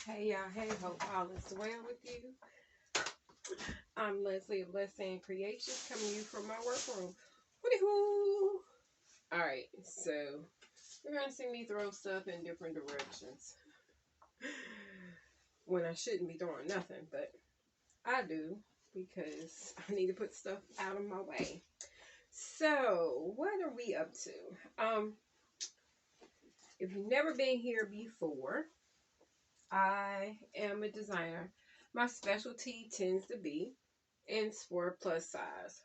Hey y'all, hey, hope all is well with you. I'm Leslie of Lesannscreations, coming to you from my workroom. Hoo-dee-hoo! Alright, so you're going to see me throw stuff in different directions. When I shouldn't be throwing nothing, but I do because I need to put stuff out of my way. So, what are we up to? If you've never been here before, I am a designer. My specialty tends to be in sport plus size.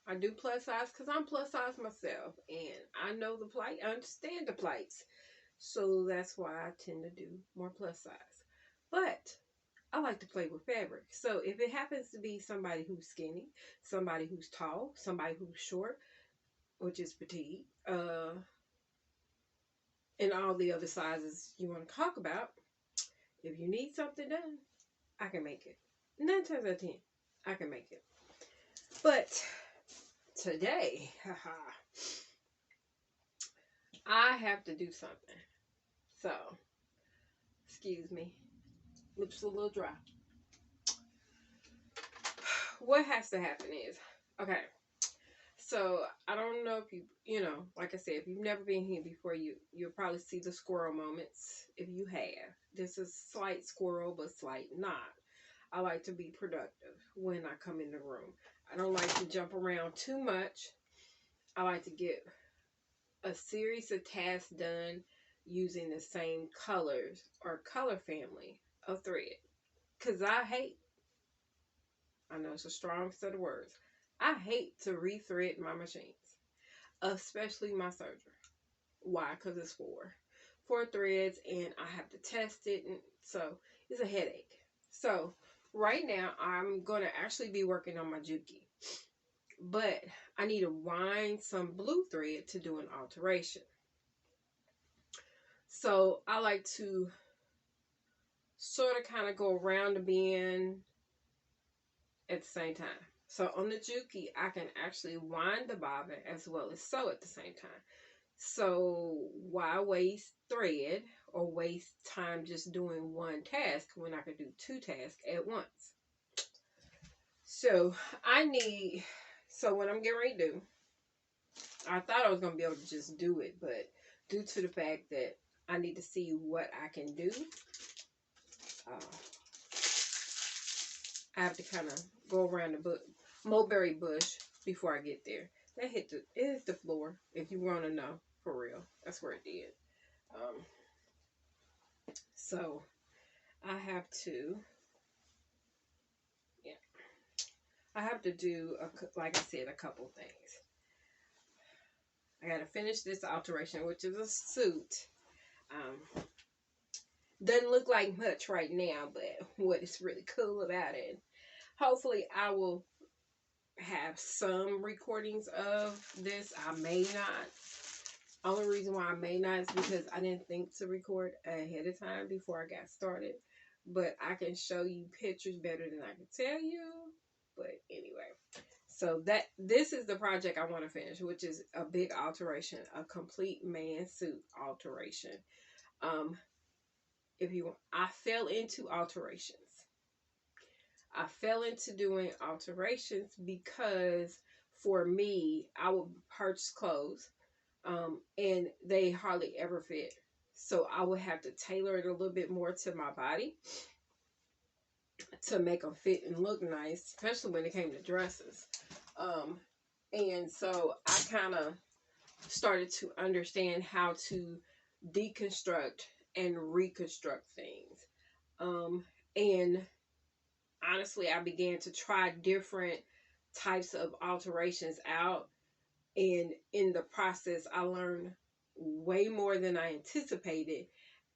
I do plus size because I'm plus size myself, and I know the plight. I understand the plights, so that's why I tend to do more plus size. But I like to play with fabric. So if it happens to be somebody who's skinny, somebody who's tall, somebody who's short, which is petite, and all the other sizes you want to talk about, if you need something done, I can make it. 9 times out of 10, I can make it. But today, I have to do something. So, excuse me. Lips a little dry. What has to happen is, okay. So, I don't know if like I said, if you've never been here before, you'll probably see the squirrel moments if you have. This is slight squirrel, but slight not. I like to be productive when I come in the room. I don't like to jump around too much. I like to get a series of tasks done using the same colors or color family of thread. Because I know it's a strong set of words, I hate to rethread my machines, especially my serger. Why? Because it's four threads and I have to test it, and so it's a headache. So right now I'm going to actually be working on my Juki, but I need to wind some blue thread to do an alteration. So I like to sort of kind of go around the bend at the same time. So on the Juki, I can actually wind the bobbin as well as sew at the same time. So why waste thread or waste time just doing one task when I could do 2 tasks at once? So what I'm getting ready to do, I thought I was going to be able to just do it, but due to the fact that I need to see what I can do, I have to kind of go around the mulberry bush before I get there. That hit the floor, if you want to know, for real. That's where it did. So I have to, I have to do, like I said, a couple things. I got to finish this alteration, which is a suit. Doesn't look like much right now, but what is really cool about it, hopefully I will have some recordings of this. I may not. Only reason why I may not is because I didn't think to record ahead of time before I got started. But I can show you pictures better than I can tell you. But anyway, so this is the project I want to finish, which is a big alteration, a complete man suit alteration. I fell into alterations. I fell into doing alterations because for me, I would purchase clothes and they hardly ever fit. So I would have to tailor it a little bit more to my body to make them fit and look nice, especially when it came to dresses. And so I kind of started to understand how to deconstruct and reconstruct things. And honestly, I began to try different types of alterations out. And in the process, I learned way more than I anticipated.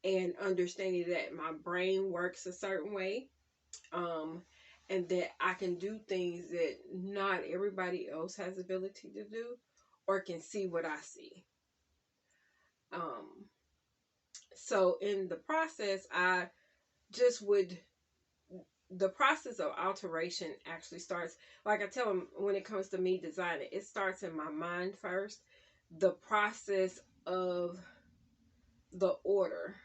And understanding that my brain works a certain way. And that I can do things that not everybody else has the ability to do or can see what I see. So in the process, the process of alteration actually starts, like I tell them, when it comes to me designing, it starts in my mind first. The process of the order,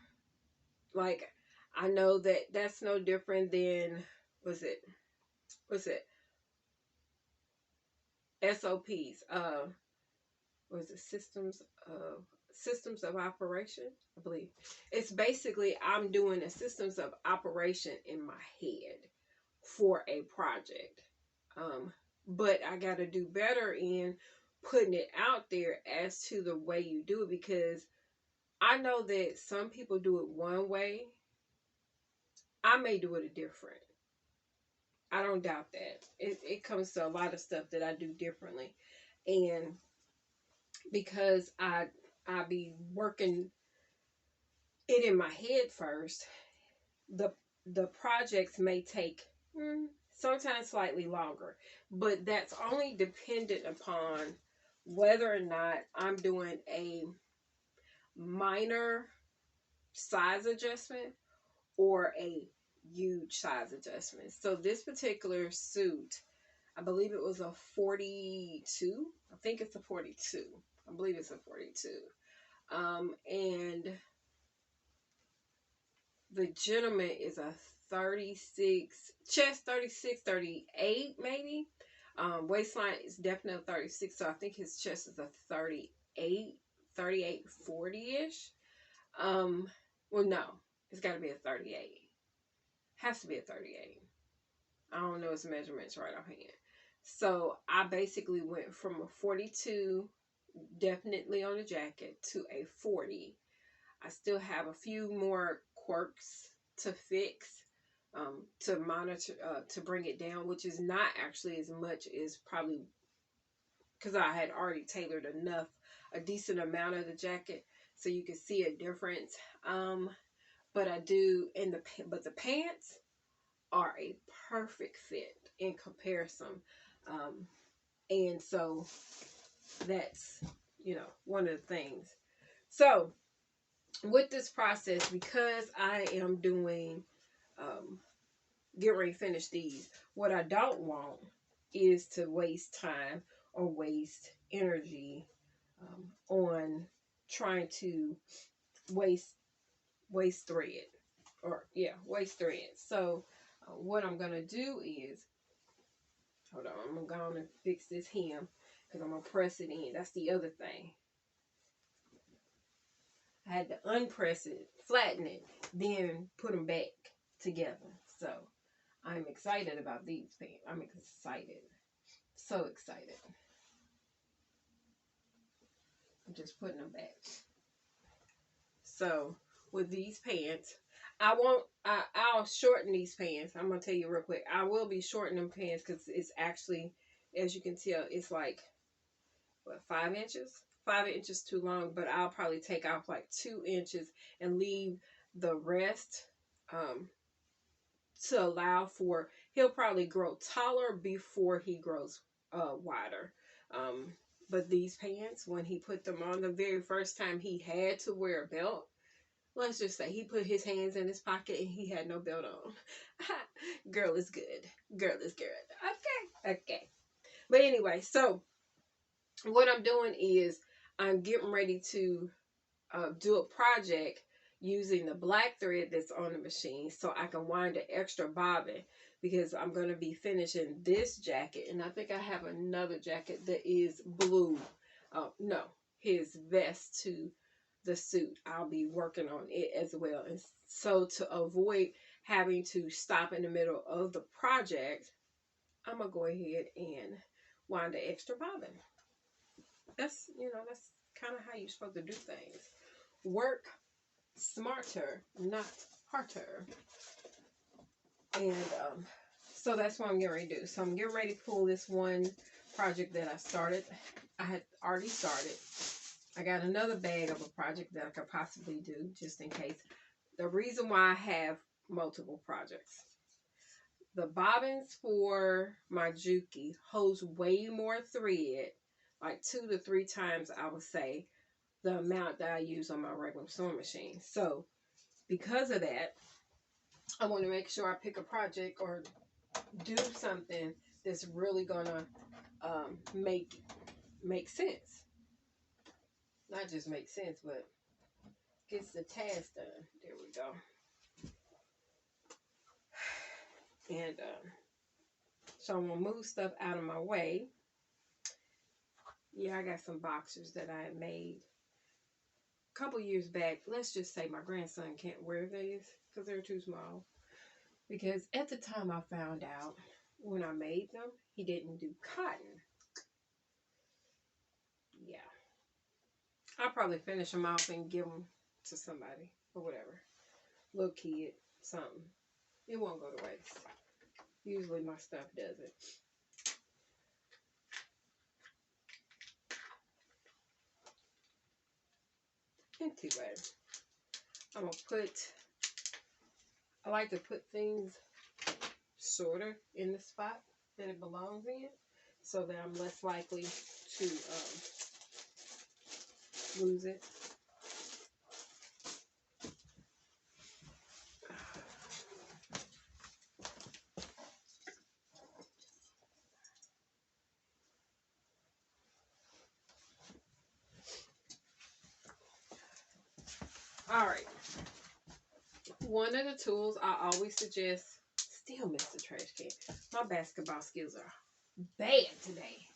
like I know that that's no different than, was it, what's it, SOPs, was it systems of operation, I believe. It's basically, I'm doing a systems of operation in my head for a project. But I got to do better in putting it out there as to the way you do it, because I know that some people do it one way. I may do it a different. I don't doubt that. It comes to a lot of stuff that I do differently. And because I be working it in my head first, the the projects may take sometimes slightly longer, but that's only dependent upon whether or not I'm doing a minor size adjustment or a huge size adjustment. So this particular suit, I believe it was a 42. I think it's a 42. I believe it's a 42. And the gentleman is a 36, chest 36, 38 maybe. Waistline is definitely 36, so I think his chest is a 38, 38, 40-ish. Well, no, it's got to be a 38. Has to be a 38. I don't know his measurements right offhand. So I basically went from a 42, definitely on the jacket, to a 40. I still have a few more quirks to fix, to monitor, to bring it down, which is not actually as much as probably because I had already tailored a decent amount of the jacket, so you can see a difference. But I do, but the pants are a perfect fit in comparison, and so that's one of the things. So with this process, because I am doing, get ready to finish these, what I don't want is to waste time or waste energy on trying to waste thread, or waste thread. So what I'm gonna do is, hold on, I'm gonna fix this hem because I'm gonna press it in. That's the other thing. I had to unpress it, flatten it, then put them back together. So I'm excited about these pants. I'm excited. So excited. I'm just putting them back. So with these pants, I'll shorten these pants. I'm going to tell you real quick. I will be shortening pants because it's actually, as you can tell, it's like, what, 5 inches? 5 inches too long, but I'll probably take off like 2 inches and leave the rest to allow for, he'll probably grow taller before he grows wider. But these pants, when he put them on the very first time, he had to wear a belt. Let's just say he put his hands in his pocket and he had no belt on. Girl is good. Girl is good. Okay. But anyway, so what I'm doing is I'm getting ready to do a project using the black thread that's on the machine so I can wind an extra bobbin, because I'm going to be finishing this jacket, and I think I have another jacket that is blue. No, his vest to the suit. I'll be working on it as well. And so to avoid having to stop in the middle of the project, I'm going to go ahead and wind the extra bobbin. That's kind of how you're supposed to do things. Work smarter, not harder. And so that's what I'm getting ready to do. So I'm getting ready to pull this one project that I started. I had already started. I got another bag of a project that I could possibly do just in case. The reason why I have multiple projects. The bobbins for my Juki holds way more thread, like 2 to 3 times, I would say, the amount that I use on my regular sewing machine. So because of that, I want to make sure I pick a project or do something that's really gonna make sense. Not just make sense, but gets the task done. There we go. And so I'm going to move stuff out of my way. Yeah, I got some boxers that I had made a couple years back. Let's just say my grandson can't wear these because they're too small. Because at the time I found out when I made them, he didn't do cotton. Yeah. I'll probably finish them off and give them to somebody or whatever. Little kid, something. It won't go to waste. Usually my stuff doesn't. Anyway, I'm going to I like to put things sort of in the spot that it belongs in so that I'm less likely to lose it. All right. One of the tools I always suggest, still miss the trash can. My basketball skills are bad today.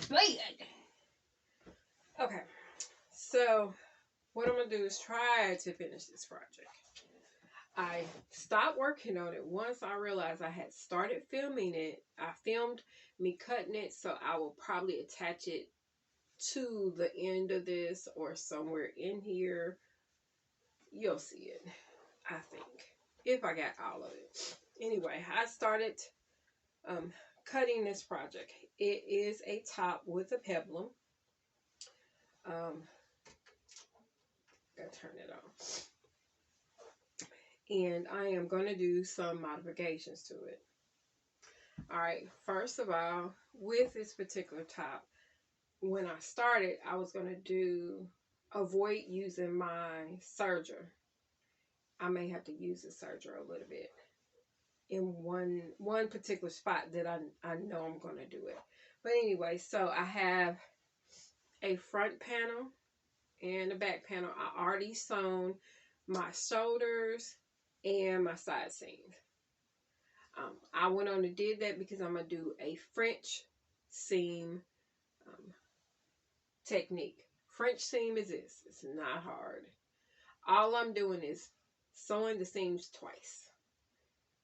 Bad. Okay. So what I'm going to do is try to finish this project. I stopped working on it once I realized I had started filming it. I filmed me cutting it, so I will probably attach it to the end of this or somewhere in here. You'll see it, I think, if I got all of it. Anyway, I started cutting this project. It is a top with a peplum. Gotta turn it on. And I am going to do some modifications to it. Alright, first of all, with this particular top, when I started, I was going to avoid using my serger. I may have to use the serger a little bit in one particular spot that I know I'm going to do it. But anyway, so I have a front panel and a back panel. I already sewn my shoulders and my side seams. I went on and did that because I'm going to do a French seam technique. French seam is this. It's not hard. All I'm doing is sewing the seams twice.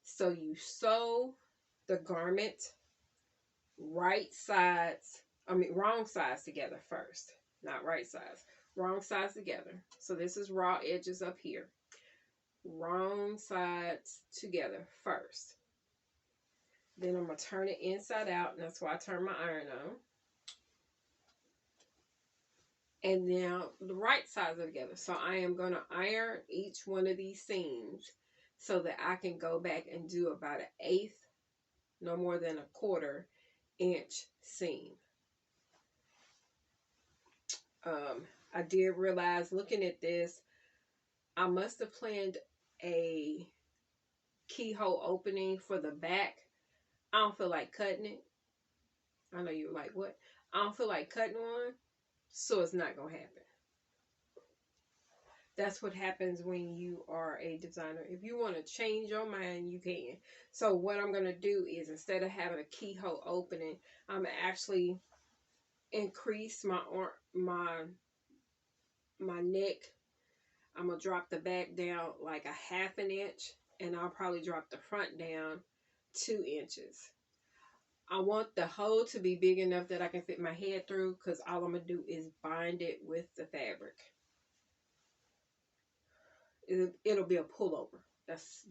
So you sew the garment wrong sides together first. Not right sides. Wrong sides together. So this is raw edges up here. Wrong sides together first. Then I'm going to turn it inside out. And that's why I turn my iron on. And now the right sides are together. So I am going to iron each one of these seams so that I can go back and do about an 1/8, no more than a 1/4 inch seam. I did realize looking at this, I must have planned a keyhole opening for the back. I don't feel like cutting it. I know you're like, what? I don't feel like cutting one, so it's not going to happen. That's what happens when you are a designer. If you want to change your mind, you can. So what I'm going to do is, instead of having a keyhole opening, I'm going to actually increase my neck. I'm going to drop the back down like a 1/2 inch, and I'll probably drop the front down 2 inches. I want the hole to be big enough that I can fit my head through, because all I'm going to do is bind it with the fabric. It'll be a pullover.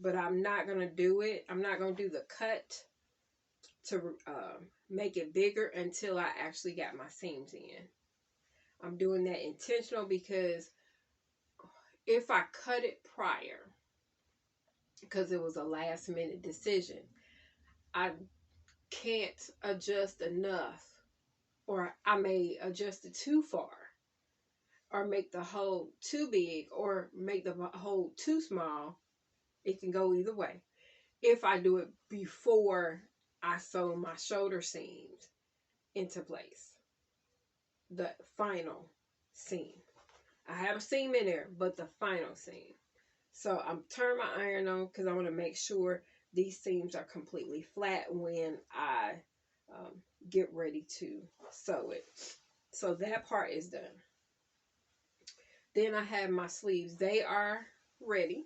But I'm not going to do it. I'm not going to do the cut to make it bigger until I actually got my seams in. I'm doing that intentional because if I cut it prior, because it was a last minute decision, I can't adjust enough, or I may adjust it too far, or make the hole too big, or make the hole too small. It can go either way. If I do it before I sew my shoulder seams into place, the final seam. I have a seam in there, but the final seam. So I'm turning my iron on because I want to make sure these seams are completely flat when I get ready to sew it. So that part is done. Then I have my sleeves. They are ready.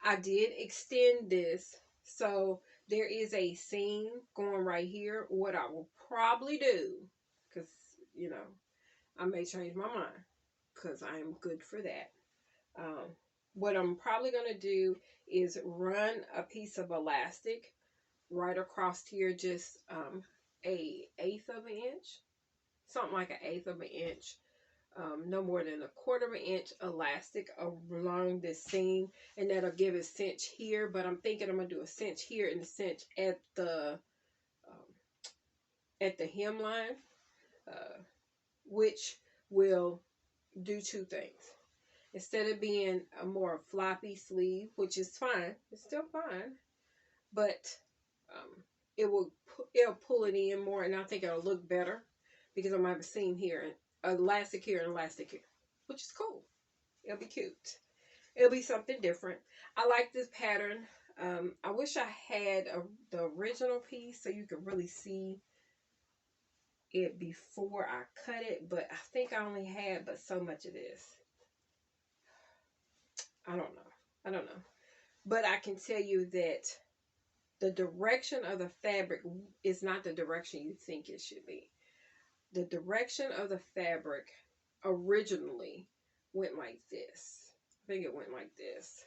I did extend this. So there is a seam going right here. What I will probably do, because, you know, I may change my mind because I am good for that. What I'm probably going to do is run a piece of elastic right across here, just a eighth of an inch, something like an eighth of an inch, no more than a quarter of an inch elastic along this seam, and that'll give a cinch here. But I'm thinking I'm gonna do a cinch here and a cinch at the hemline, which will do two things. Instead of being a more floppy sleeve, which is fine, it's still fine, but it'll pull it in more, and I think it'll look better because I'm gonna have a seam here and elastic here and elastic here, which is cool. It'll be cute. It'll be something different. I like this pattern. I wish I had the original piece so you could really see it before I cut it, but I think I only had but so much of this. I don't know. But I can tell you that the direction of the fabric is not the direction you think it should be. The direction of the fabric originally went like this. I think it went like this.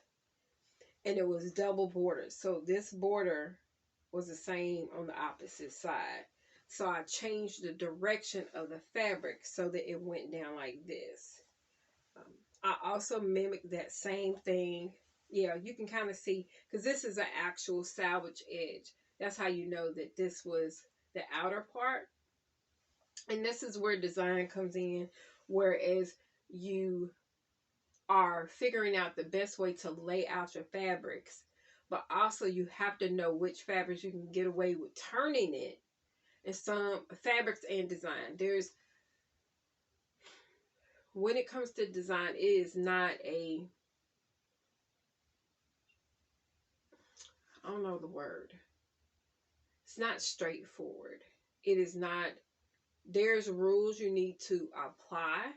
And it was double bordered. So this border was the same on the opposite side. So I changed the direction of the fabric so that it went down like this. I also mimicked that same thing. Yeah, you can kind of see, because this is an actual salvage edge. That's how you know that this was the outer part. And this is where design comes in, whereas you are figuring out the best way to lay out your fabrics, but also you have to know which fabrics you can get away with turning it. And some fabrics and design, when it comes to design, it is not I don't know the word. It's not straightforward. It is not, there's rules you need to apply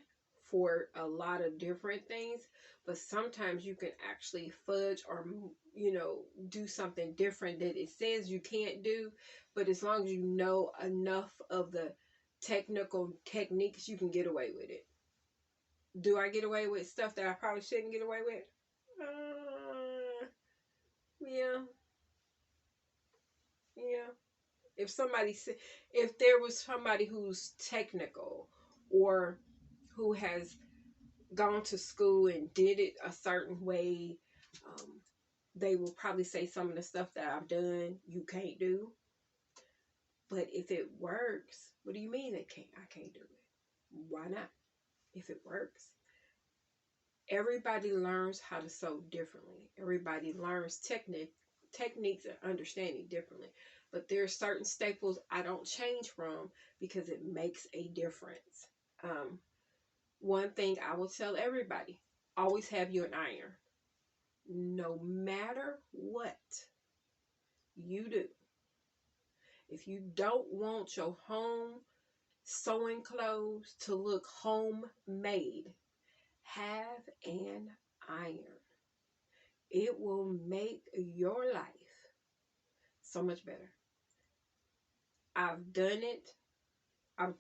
for a lot of different things, but sometimes you can actually fudge or, do something different that it says you can't do, but as long as you know enough of the technical techniques, you can get away with it. Do I get away with stuff that I probably shouldn't get away with? Yeah. If there was somebody who's technical or who has gone to school and did it a certain way, they will probably say some of the stuff that I've done you can't do. But if it works, what do you mean I can't do it? Why not? If it works. Everybody learns how to sew differently. Everybody learns techniques and understanding differently. But there are certain staples I don't change from because it makes a difference. One thing I will tell everybody, always have you an iron. No matter what you do. If you don't want your home sewing clothes to look homemade, have an iron. It will make your life so much better. I've done it. I've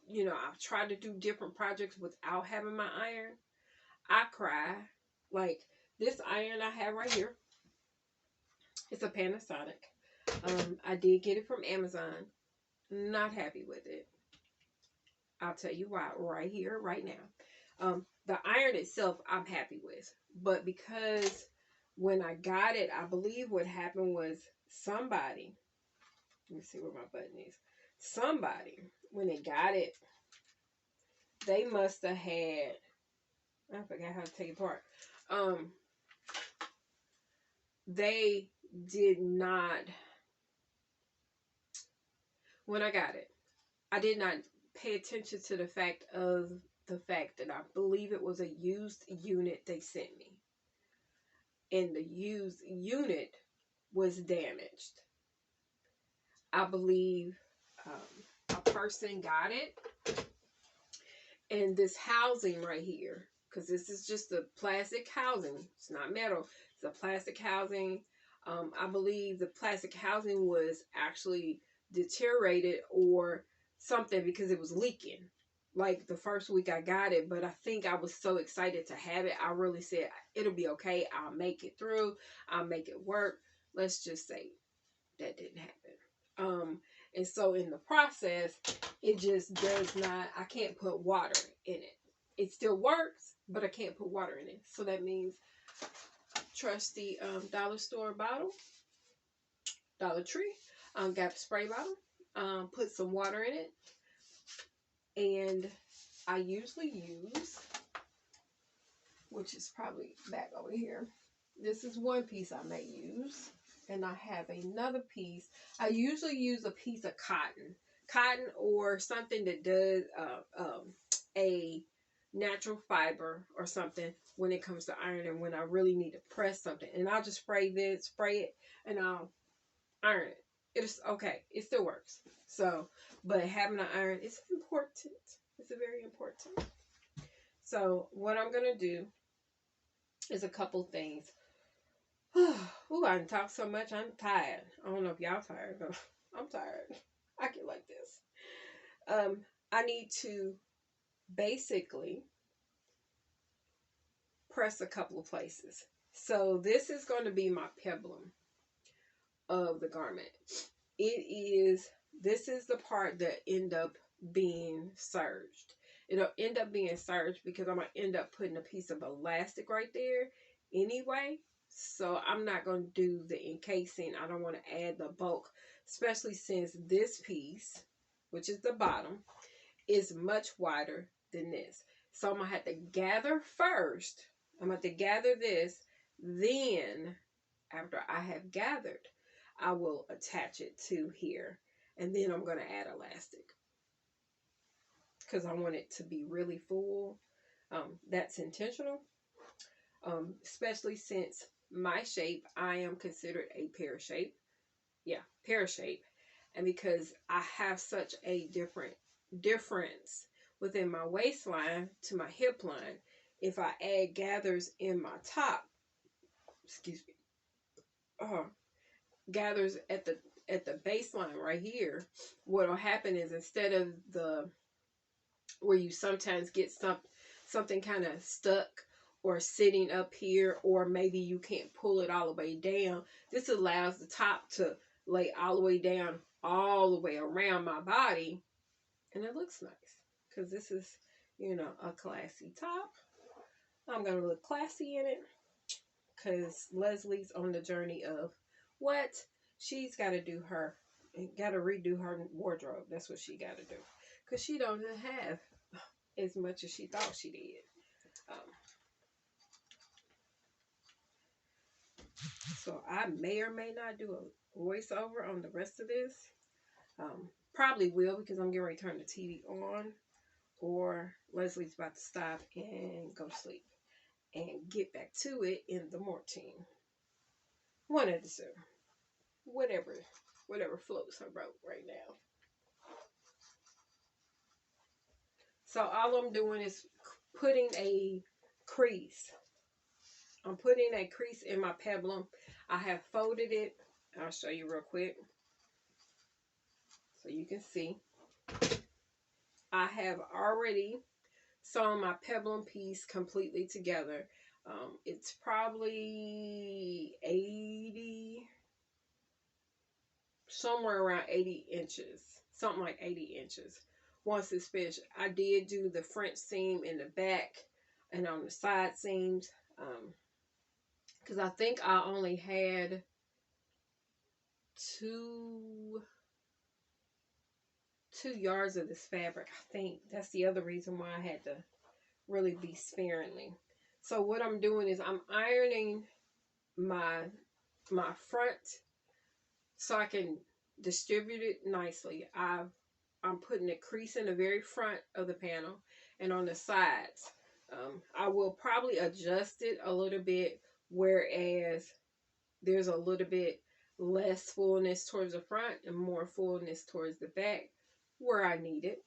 tried to do different projects without having my iron. I cry. Like this iron I have right here. It's a Panasonic. I did get it from Amazon. Not happy with it. I'll tell you why right here, right now. The iron itself, I'm happy with. But because when I got it, I believe what happened was somebody, let me see where my button is. Somebody, when they got it, they must have had, I forgot how to take it apart. They did not, when I got it, I did not pay attention to the fact that I believe it was a used unit they sent me. And the used unit was damaged. I believe a person got it, and this housing right here, because this is just a plastic housing, it's not metal, it's a plastic housing. I believe the plastic housing was actually deteriorated or something because it was leaking. Like the first week I got it, but I think I was so excited to have it. I really said, it'll be okay. I'll make it through. I'll make it work. Let's just say that didn't happen. And so in the process, it just does not, I can't put water in it. It still works, but I can't put water in it. So that means trusty dollar store bottle, Dollar Tree, got a spray bottle, put some water in it, and I usually use, which is probably back over here, this is one piece I may use, and I have another piece. I usually use a piece of cotton or something that does a natural fiber or something when it comes to ironing, when I really need to press something, and I'll just spray it, and I'll iron it. It's okay. It still works. So, but having an iron is important. It's very important. So what I'm going to do is a couple things. Ooh, I didn't talk so much. I'm tired. I don't know if y'all tired, but I'm tired. I get like this. I need to basically press a couple of places. So this is going to be my peplum of the garment. This is the part that end up being serged. It'll end up being serged because I'm going to end up putting a piece of elastic right there anyway. So I'm not going to do the encasing. I don't want to add the bulk, especially since this piece, which is the bottom, is much wider than this. So I'm going to have to gather first. I'm going to have to gather this. Then, after I have gathered, I will attach it to here. And then I'm going to add elastic, because I want it to be really full. That's intentional. Especially since my shape, I am considered a pear shape. Yeah, pear shape. And because I have such a difference within my waistline to my hip line, if I add gathers in my top, excuse me, gathers at the baseline right here, what'll happen is, instead of the where you sometimes get something kind of stuck or sitting up here, or maybe you can't pull it all the way down, this allows the top to lay all the way down, all the way around my body, and it looks nice, because this is, you know, a classy top. I'm gonna look classy in it, because Leslie's on the journey of what she's got to do, got to redo her wardrobe. That's what she got to do, because she don't have as much as she thought she did. So I may or may not do a voiceover on the rest of this. Probably will, because I'm getting ready to turn the TV on, or Leslie's about to stop and go to sleep and get back to it in the morning. One of the two. Whatever floats her boat right now. So all I'm doing is putting a crease. I'm putting a crease in my peplum. I have folded it. I'll show you real quick so you can see. I have already sewn my peplum piece completely together. It's probably 80, somewhere around 80 inches, something like 80 inches. Once it's finished, I did do the French seam in the back and on the side seams, because I think I only had two yards of this fabric. I think that's the other reason why I had to really be sparingly. So what I'm doing is I'm ironing my front so I can distribute it nicely. I'm putting a crease in the very front of the panel, and on the sides. I will probably adjust it a little bit, whereas there's a little bit less fullness towards the front and more fullness towards the back where I need it.